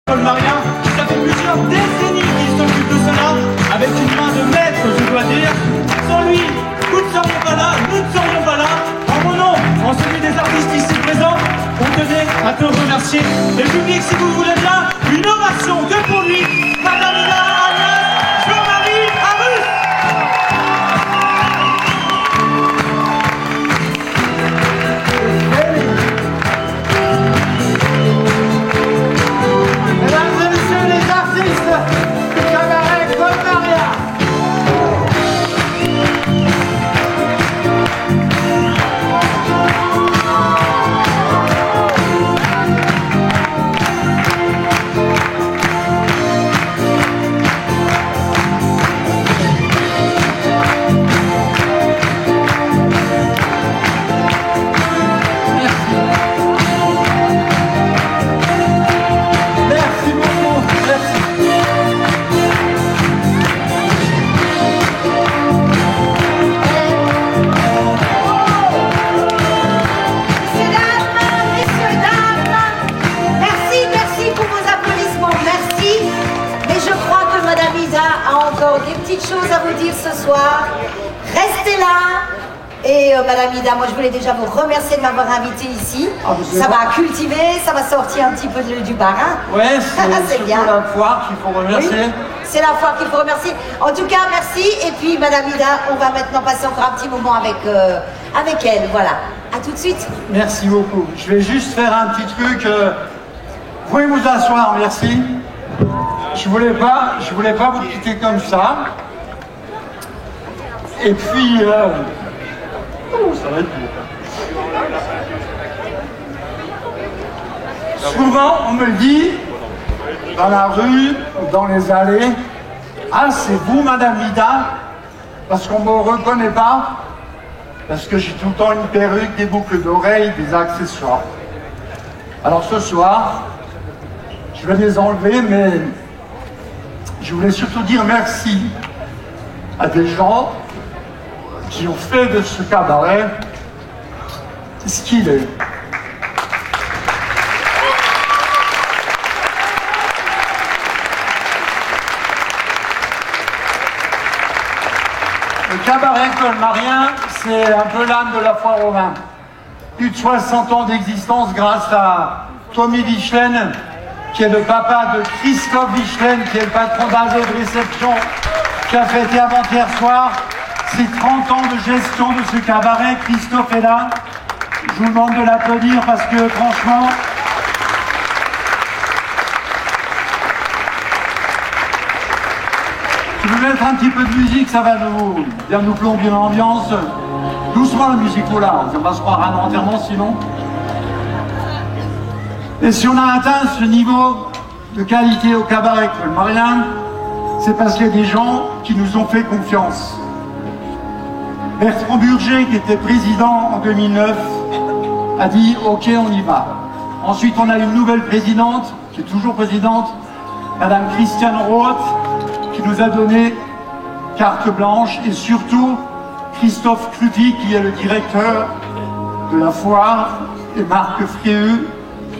Colmarien, ça fait plusieurs décennies qu'il s'occupe de cela, avec une main de maître, je dois dire. Sans lui, nous ne serions pas là, nous ne serions pas là. En mon nom, en celui des artistes ici présents, on tenait à te remercier. Et le public, si vous voulez bien, une ovation que pour lui, Madame Ida Alias Jean-Marie Arus. Mesdames et messieurs les artistes du cabaret Colmarien. Merci beaucoup, merci. Messieurs, dames, merci pour vos applaudissements, merci. Mais je crois que Madame Ida a encore des petites choses à vous dire ce soir. Restez là. Et Madame Ida, moi je voulais déjà vous remercier de m'avoir invité ici. Ah, mais Ça va cultiver, ça va sortir un petit peu du bar. Hein. Ouais, c'est surtout bien. la foire qu'il faut remercier. Oui, c'est la foire qu'il faut remercier. En tout cas, merci. Et puis, Madame Ida, on va maintenant passer encore un petit moment avec elle. Voilà. À tout de suite. Merci beaucoup. Je vais juste faire un petit truc. Vous pouvez vous asseoir, merci. Je voulais pas vous quitter comme ça. Et puis, ça va être beau. Souvent, on me le dit, dans la rue, dans les allées, ah, c'est vous, Madame Ida, parce qu'on ne me reconnaît pas, parce que j'ai tout le temps une perruque, des boucles d'oreilles, des accessoires. Alors ce soir, je vais les enlever, mais je voulais surtout dire merci à des gens qui ont fait de ce cabaret ce qu'il est. Le cabaret colmarien, c'est un peu l'âme de la foire aux vins. Plus de 60 ans d'existence grâce à Tommy Wichlen, qui est le papa de Christophe Wichlen, qui est le patron d'un jeu de réception qui a fêté avant-hier soir. C'est 30 ans de gestion de ce cabaret. Christophe est là. Je vous demande de l'applaudir parce que franchement, je vais mettre un petit peu de musique, ça va bien nous plomber l'ambiance. Doucement la musique, oh là, on va se croire à un enterrement sinon. Et si on a atteint ce niveau de qualité au cabaret colmarien, c'est parce qu'il y a des gens qui nous ont fait confiance. Bertrand Burger, qui était président en 2009, a dit « Ok, on y va ». Ensuite, on a une nouvelle présidente, qui est toujours présidente, Madame Christiane Roth, qui nous a donné carte blanche, et surtout Christophe Cluty, qui est le directeur de la foire, et Marc Fréheux,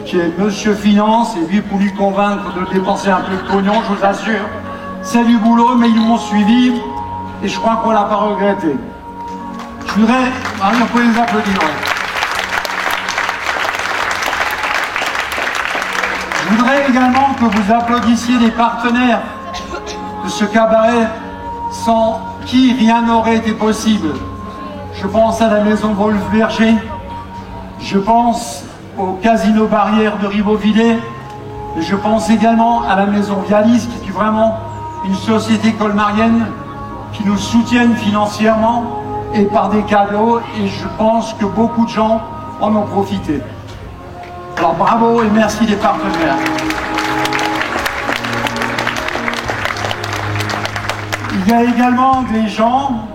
qui est Monsieur Finance, et lui, pour lui convaincre de dépenser un peu de pognon, je vous assure, c'est du boulot, mais ils m'ont suivi, et je crois qu'on ne l'a pas regretté. Je voudrais... Ah, on peut les applaudir, ouais. Je voudrais également que vous applaudissiez les partenaires de ce cabaret sans qui rien n'aurait été possible. Je pense à la maison Wolf-Berger, je pense au Casino Barrière de Ribeauvillé, et je pense également à la maison Vialis, qui est vraiment une société colmarienne qui nous soutiennent financièrement et par des cadeaux, et je pense que beaucoup de gens en ont profité. Alors bravo et merci des partenaires. Il y a également des gens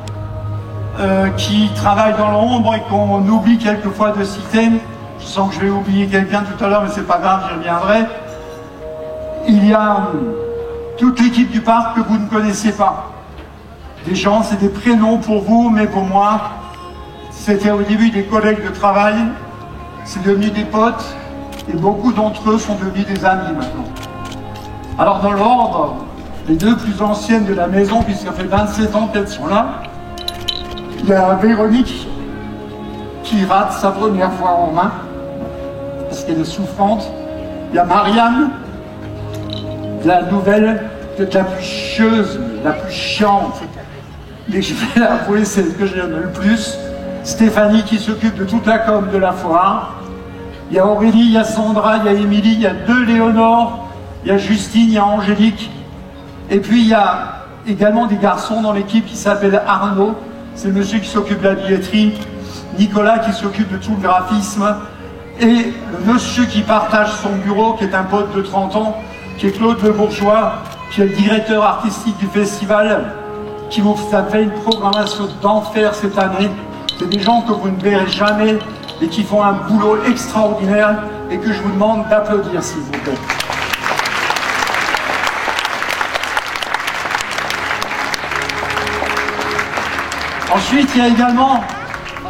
qui travaillent dans l'ombre et qu'on oublie quelquefois de citer. Je sens que je vais oublier quelqu'un tout à l'heure, mais c'est pas grave, j'y reviendrai. Il y a toute l'équipe du parc que vous ne connaissez pas. Des gens, c'est des prénoms pour vous, mais pour moi, c'était au début des collègues de travail, c'est devenu des potes, et beaucoup d'entre eux sont devenus des amis maintenant. Alors dans l'ordre, les deux plus anciennes de la maison, puisque ça fait 27 ans qu'elles sont là, il y a Véronique qui rate sa première fois en main, parce qu'elle est souffrante. Il y a Marianne, la nouvelle, peut-être la plus chieuse, la plus chiante, mais je vais l'avouer, c'est ce que j'aime le plus. Stéphanie qui s'occupe de toute la com de la foire. Il y a Aurélie, il y a Sandra, il y a Émilie, il y a deux Léonore, il y a Justine, il y a Angélique. Et puis il y a également des garçons dans l'équipe qui s'appellent Arnaud, c'est le monsieur qui s'occupe de la billetterie, Nicolas qui s'occupe de tout le graphisme, et le monsieur qui partage son bureau, qui est un pote de 30 ans, qui est Claude Le Bourgeois, qui est le directeur artistique du festival, qui vous a fait une programmation d'enfer cette année. C'est des gens que vous ne verrez jamais et qui font un boulot extraordinaire et que je vous demande d'applaudir, s'il vous plaît. Ensuite, il y a également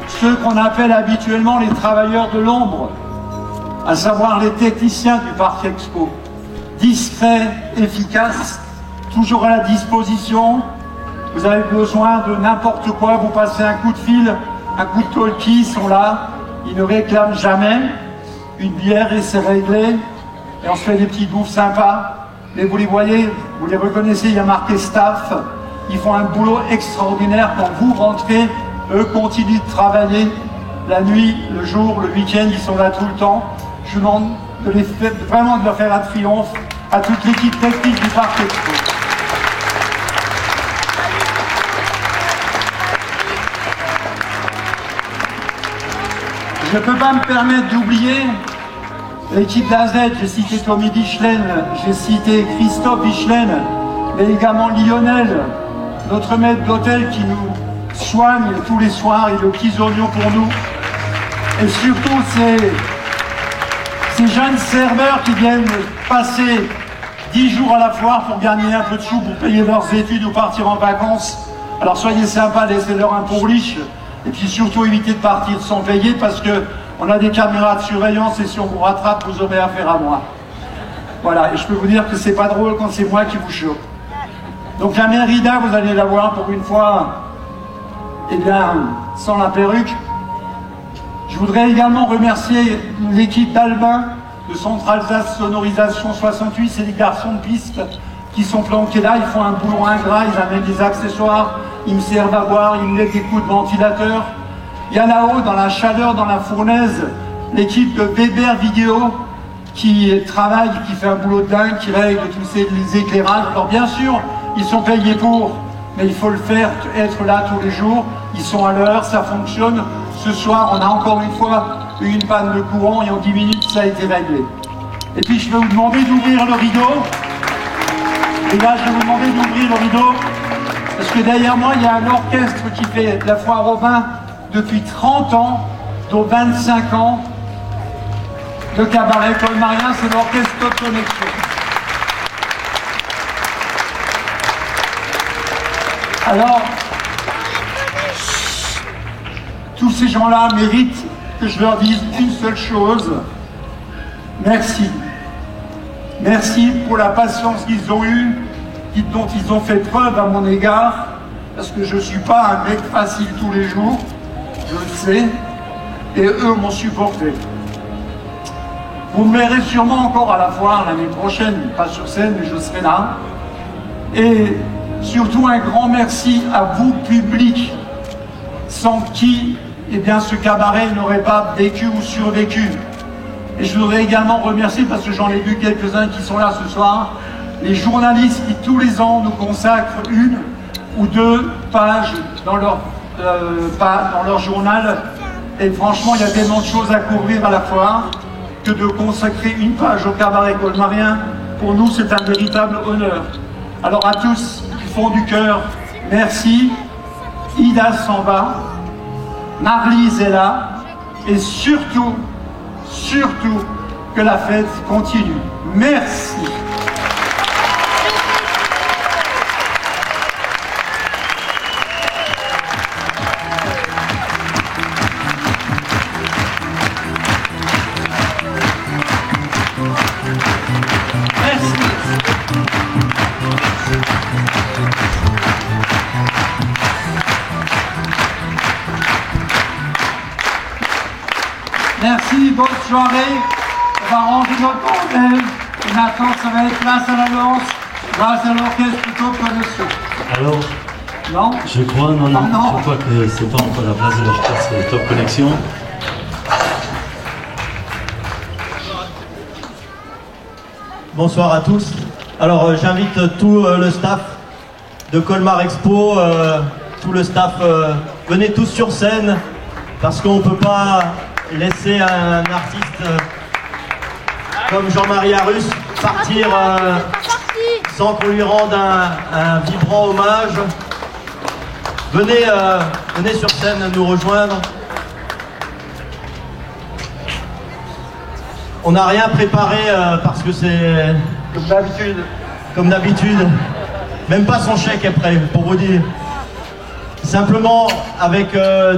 ceux qu'on appelle habituellement les travailleurs de l'ombre, à savoir les techniciens du Parc Expo. Discrets, efficaces, toujours à la disposition. Vous avez besoin de n'importe quoi, vous passez un coup de fil, un coup de talkie, ils sont là, ils ne réclament jamais. Une bière et c'est réglé, et on se fait des petites bouffes sympas. Mais vous les voyez, vous les reconnaissez, il y a marqué staff. Ils font un boulot extraordinaire. Quand vous rentrez, eux continuent de travailler la nuit, le jour, le week-end, ils sont là tout le temps. Je vous demande vraiment de leur faire un triomphe à toute l'équipe technique du Parc Expo. Je ne peux pas me permettre d'oublier l'équipe d'AZ. J'ai cité Tommy Bichlen, j'ai cité Christophe Bichlen, mais également Lionel, notre maître d'hôtel qui nous soigne tous les soirs et le petits oignons pour nous. Et surtout ces jeunes serveurs qui viennent passer 10 jours à la foire pour gagner un peu de sous pour payer leurs études ou partir en vacances. Alors soyez sympas, laissez-leur un pourliche. Et puis surtout évitez de partir sans payer parce qu'on a des caméras de surveillance et si on vous rattrape, vous aurez affaire à moi. Voilà, et je peux vous dire que c'est pas drôle quand c'est moi qui vous chope. Donc la Mérida, vous allez la voir pour une fois, eh bien, sans la perruque. Je voudrais également remercier l'équipe d'Albin de Centre Alsace Sonorisation 68, c'est les garçons de piste qui sont planqués là, ils font un boulot ingrat, ils amènent des accessoires, ils me servent à boire, ils me mettent des coups de ventilateur. Il y a là-haut, dans la chaleur, dans la fournaise, l'équipe de Weber Vidéo qui travaille, qui fait un boulot de dingue, qui règle tous les éclairages. Alors bien sûr, ils sont payés pour, mais il faut le faire, être là tous les jours. Ils sont à l'heure, ça fonctionne. Ce soir, on a encore une fois eu une panne de courant et en 10 minutes, ça a été réglé. Et puis, je vais vous demander d'ouvrir le rideau. Et là, je vais vous demander d'ouvrir le rideau. Parce que derrière moi, il y a un orchestre qui fait la foire au vin depuis 30 ans, dont 25 ans. Le cabaret Colmarien, c'est l'orchestre Top Connection. Alors, tous ces gens-là méritent que je leur dise une seule chose. Merci. Merci pour la patience qu'ils ont eue, dont ils ont fait preuve à mon égard, parce que je ne suis pas un mec facile tous les jours, je le sais, et eux m'ont supporté. Vous me verrez sûrement encore à la foire l'année prochaine, pas sur scène, mais je serai là. Et surtout un grand merci à vous, public, sans qui, eh bien, ce cabaret n'aurait pas vécu ou survécu. Et je voudrais également remercier, parce que j'en ai vu quelques-uns qui sont là ce soir, les journalistes qui tous les ans nous consacrent une ou deux pages dans leur journal. Et franchement, il y a tellement de choses à couvrir à la foire que de consacrer une page au cabaret colmarien, pour nous, c'est un véritable honneur. Alors à tous, du fond du cœur, merci. Ida s'en va, Marlise est là, et surtout, que la fête continue. Merci. Merci. soirée. On va ranger notre bordel. Et maintenant, ça va être grâce à la danse, grâce à l'orchestre plutôt que le show. Alors, non, je crois, non, non. Je crois que c'est pas encore la place de l'orchestre Top Connection. Bonsoir à tous. Alors j'invite tout le staff de Colmar Expo, tout le staff, venez tous sur scène parce qu'on ne peut pas laisser un artiste comme Jean-Marie Arus partir sans qu'on lui rende un vibrant hommage. Venez sur scène nous rejoindre. On n'a rien préparé parce que c'est comme d'habitude. Même pas son chèque est prêt, pour vous dire. Simplement, avec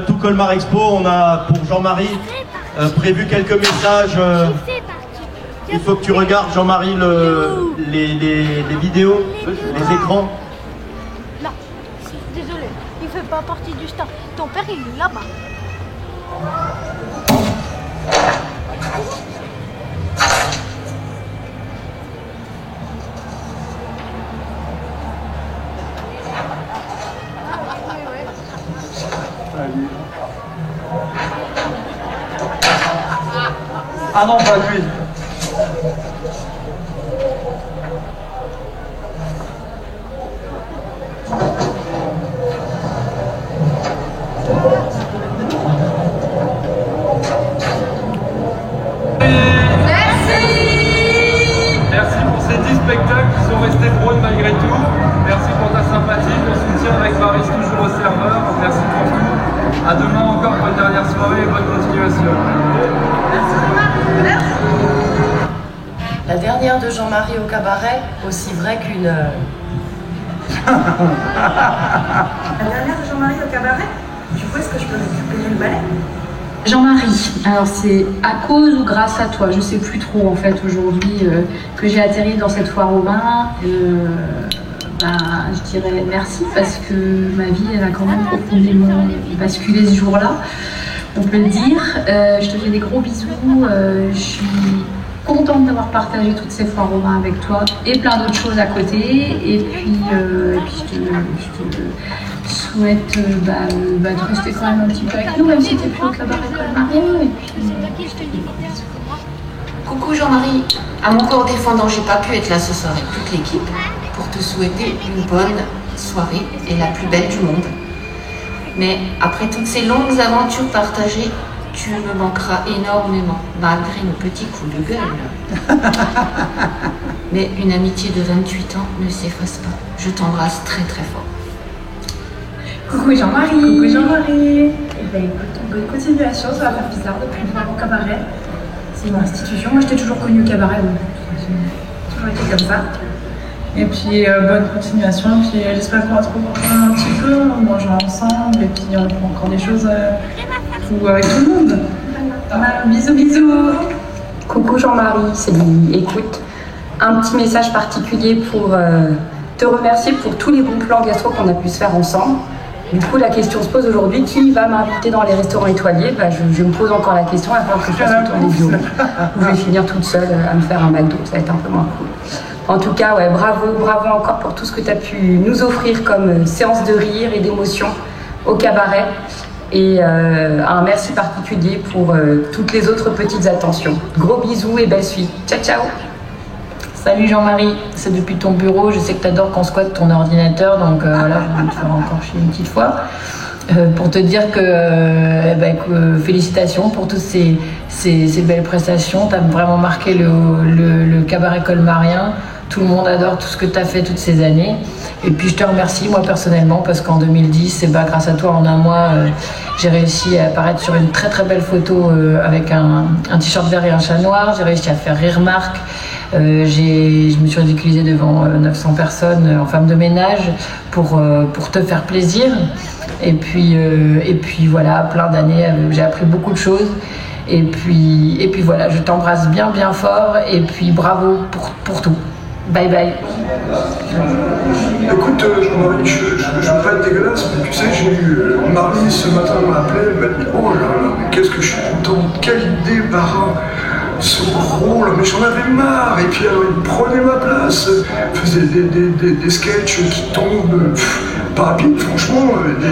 tout Colmar Expo, on a pour Jean-Marie prévu quelques messages. Il faut que tu regardes, Jean-Marie, les vidéos, les écrans. Non, désolé, il fait pas partie du staff. Ton père, il est là-bas. Ah non, pas lui. Merci pour ces 10 spectacles qui sont restés drôles malgré tout. Merci pour ta sympathie, ton soutien avec Maris toujours au serveur. Merci pour tout. À demain encore pour une dernière soirée et bonne continuation. Merci. La dernière de Jean-Marie au cabaret, aussi vrai qu'une... La dernière de Jean-Marie au cabaret, du coup, est-ce que je peux récupérer le balai? Jean-Marie, alors c'est à cause ou grâce à toi, je sais plus trop en fait aujourd'hui que j'ai atterri dans cette foire aux vins. Je dirais merci parce que ma vie elle a quand même profondément basculé ce jour-là, on peut le dire. Je te fais des gros bisous, je suis contente d'avoir partagé toutes ces foires aux vins avec toi et plein d'autres choses à côté. Et puis je te souhaite de rester quand même un petit peu avec nous, même si tu n'es plus au cabaret Colmarien. Et puis, Coucou Jean-Marie, à mon corps défendant, j'ai pas pu être là ce soir avec toute l'équipe pour te souhaiter une bonne soirée et la plus belle du monde. Mais après toutes ces longues aventures partagées, tu me manqueras énormément, malgré nos petits coups de gueule. Mais une amitié de 28 ans ne s'efface pas. Je t'embrasse très très fort. Coucou Jean-Marie. Coucou Jean-Marie. Eh bien écoute, bonne continuation, ça va faire bizarre depuis le voir au cabaret. C'est une institution, moi je t'ai toujours connu au cabaret, donc j'ai toujours été comme ça. Et puis bonne continuation, puis j'espère qu'on va se retrouver un petit peu, on mangera ensemble, et puis on fera encore des choses avec tout le monde. Bisous bisous. Coucou Jean-Marie, c'est Lily. Écoute, un petit message particulier pour te remercier pour tous les bons plans gastro qu'on a pu se faire ensemble. Du coup, la question se pose aujourd'hui, qui va m'inviter dans les restaurants étoilés? Je me pose encore la question, il va falloir que je fasse le tour des bureaux. Ou je vais finir toute seule à me faire un McDo, ça va être un peu moins cool. En tout cas, ouais, bravo encore pour tout ce que tu as pu nous offrir comme séance de rire et d'émotion au cabaret. Et un merci particulier pour toutes les autres petites attentions. Gros bisous et belle suite. Ciao, ciao. Salut Jean-Marie, c'est depuis ton bureau, je sais que tu adores qu'on squatte ton ordinateur, donc voilà, je vais te faire encore chier une petite fois. Pour te dire que félicitations pour toutes ces belles prestations, tu as vraiment marqué le cabaret colmarien, tout le monde adore tout ce que tu as fait toutes ces années. Et puis je te remercie moi personnellement parce qu'en 2010, grâce à toi en un mois, j'ai réussi à apparaître sur une très très belle photo avec un t-shirt vert et un chat noir, j'ai réussi à faire rire Marc. Je me suis ridiculisée devant 900 personnes en femme de ménage pour te faire plaisir. Et puis voilà, plein d'années, j'ai appris beaucoup de choses. Et puis voilà, je t'embrasse bien fort et puis bravo pour tout. Bye bye. Écoute, Jean-Marie, je veux pas être dégueulasse, mais tu sais, j'ai eu Marie ce matin m'a appelé, elle m'a dit oh là là, mais qu'est-ce que je suis content, quelle idée, Barin, ce rôle, mais j'en avais marre. Et puis alors il prenait ma place, faisait des sketchs qui tombent, pas rapide, franchement,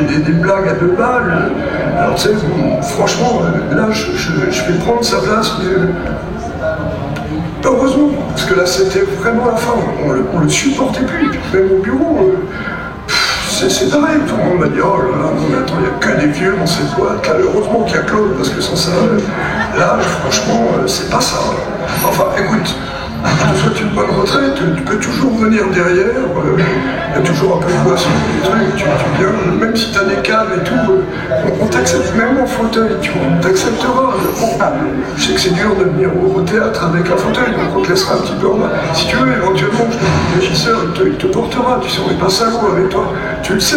des blagues à 2 balles. Alors tu sais, bon, franchement, là je vais prendre sa place, mais heureusement, parce que là c'était vraiment la fin, on le supportait plus, et puis même au bureau, c'est pareil, tout le monde m'a dit oh là là, non mais attends, il n'y a que des vieux dans cette boîte, là, heureusement qu'il y a Claude, parce que sans ça, là franchement, c'est pas ça. Enfin écoute, je te souhaite une bonne retraite, tu peux toujours venir derrière, il y a toujours un peu de boisson, des trucs, tu viens, même si tu as des câbles et tout, on t'accepte, même en fauteuil, on t'acceptera. Bon, je sais que c'est dur de venir au théâtre avec un fauteuil, donc on te laissera un petit peu en bas. Si tu veux, éventuellement, le régisseur, il te portera, tu sais, on n'est pas salaud avec toi, tu le sais,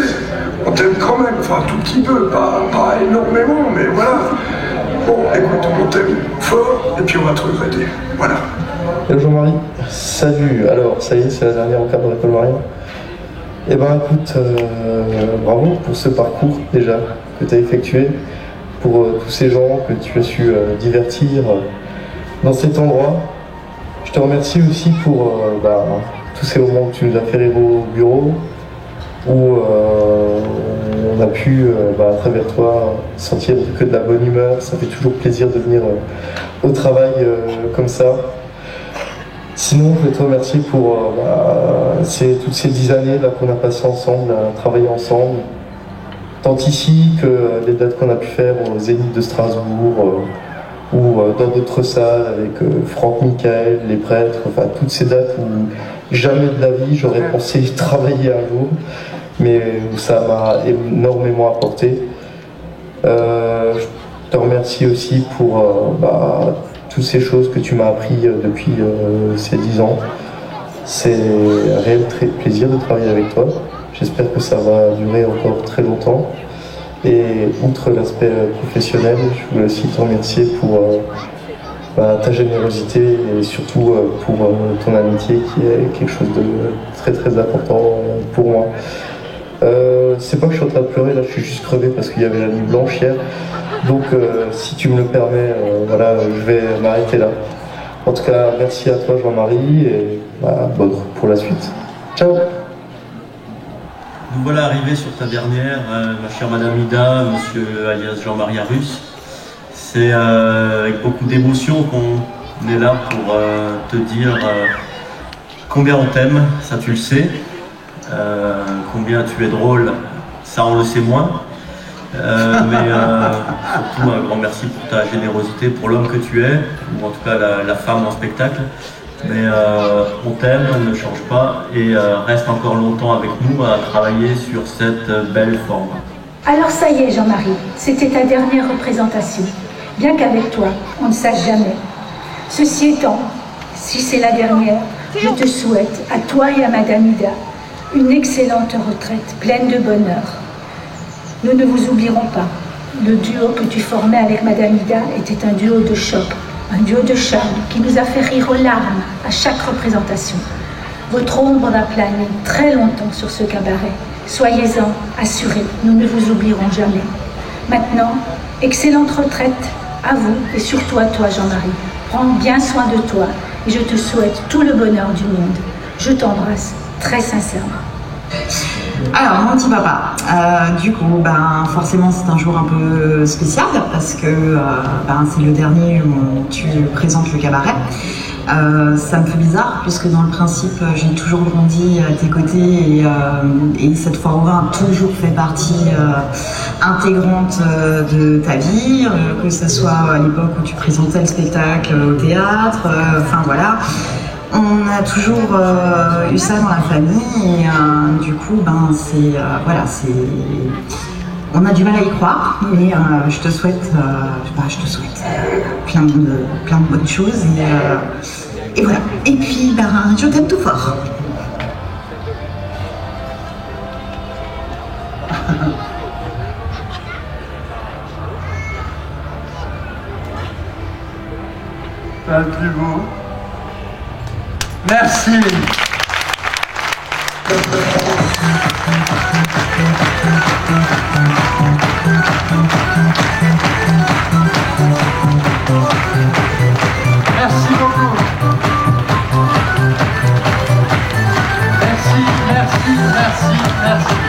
on t'aime quand même, enfin un tout petit peu, pas énormément, mais voilà. Bon, écoute, on t'aime fort, et puis on va te regretter, voilà. Hello Jean-Marie, salut. Alors ça y est, c'est la dernière en cadre de l'école Marion. Eh ben écoute, bravo pour ce parcours déjà que tu as effectué, pour tous ces gens que tu as su divertir dans cet endroit. Je te remercie aussi pour tous ces moments que tu nous as fait rire au bureau, où on a pu, à travers toi, sentir que de la bonne humeur. Ça fait toujours plaisir de venir au travail comme ça. Sinon, je vais te remercier pour toutes ces 10 années là qu'on a passées ensemble, à travailler ensemble, tant ici que les dates qu'on a pu faire au Zénith de Strasbourg ou dans d'autres salles avec Franck Michael, les prêtres, enfin toutes ces dates où jamais de la vie j'aurais pensé travailler un jour, mais où ça m'a énormément apporté. Je te remercie aussi pour toutes ces choses que tu m'as appris depuis ces 10 ans. C'est un réel plaisir de travailler avec toi. J'espère que ça va durer encore très longtemps. Et outre l'aspect professionnel, je voulais aussi te remercier pour ta générosité et surtout pour ton amitié qui est quelque chose de très très important pour moi. C'est pas que je suis en train de pleurer, là je suis juste crevé parce qu'il y avait la nuit blanche hier. Donc si tu me le permets, je vais m'arrêter là. En tout cas, merci à toi Jean-Marie et bonne route pour la suite. Ciao. Nous voilà arrivés sur ta dernière, ma chère Madame Ida, Monsieur alias Jean-Marie Arus. C'est avec beaucoup d'émotion qu'on est là pour te dire combien on t'aime, ça tu le sais. Combien tu es drôle, ça on le sait moins. Mais surtout un grand merci pour ta générosité, pour l'homme que tu es, ou en tout cas la femme en spectacle. Mais on t'aime, on ne change pas et reste encore longtemps avec nous à travailler sur cette belle forme. Alors ça y est Jean-Marie, c'était ta dernière représentation. Bien qu'avec toi, on ne sache jamais. Ceci étant, si c'est la dernière, je te souhaite, à toi et à Madame Ida, une excellente retraite, pleine de bonheur. Nous ne vous oublierons pas. Le duo que tu formais avec Madame Ida était un duo de choc, un duo de charme qui nous a fait rire aux larmes à chaque représentation. Votre ombre va planer très longtemps sur ce cabaret. Soyez-en assurés, nous ne vous oublierons jamais. Maintenant, excellente retraite à vous et surtout à toi Jean-Marie. Prends bien soin de toi et je te souhaite tout le bonheur du monde. Je t'embrasse très sincèrement. Alors mon petit papa, du coup forcément c'est un jour un peu spécial parce que c'est le dernier où tu présentes le cabaret. Ça me fait bizarre puisque dans le principe j'ai toujours grandi à tes côtés et cette foire au vin a toujours fait partie intégrante de ta vie, que ce soit à l'époque où tu présentais le spectacle au théâtre, enfin voilà. On a toujours eu ça dans la famille et du coup on a du mal à y croire, mais je te souhaite plein de bonnes choses et voilà. Et puis je t'aime tout fort. Pas le plus beau. Merci. Merci beaucoup. Merci, merci, merci, merci.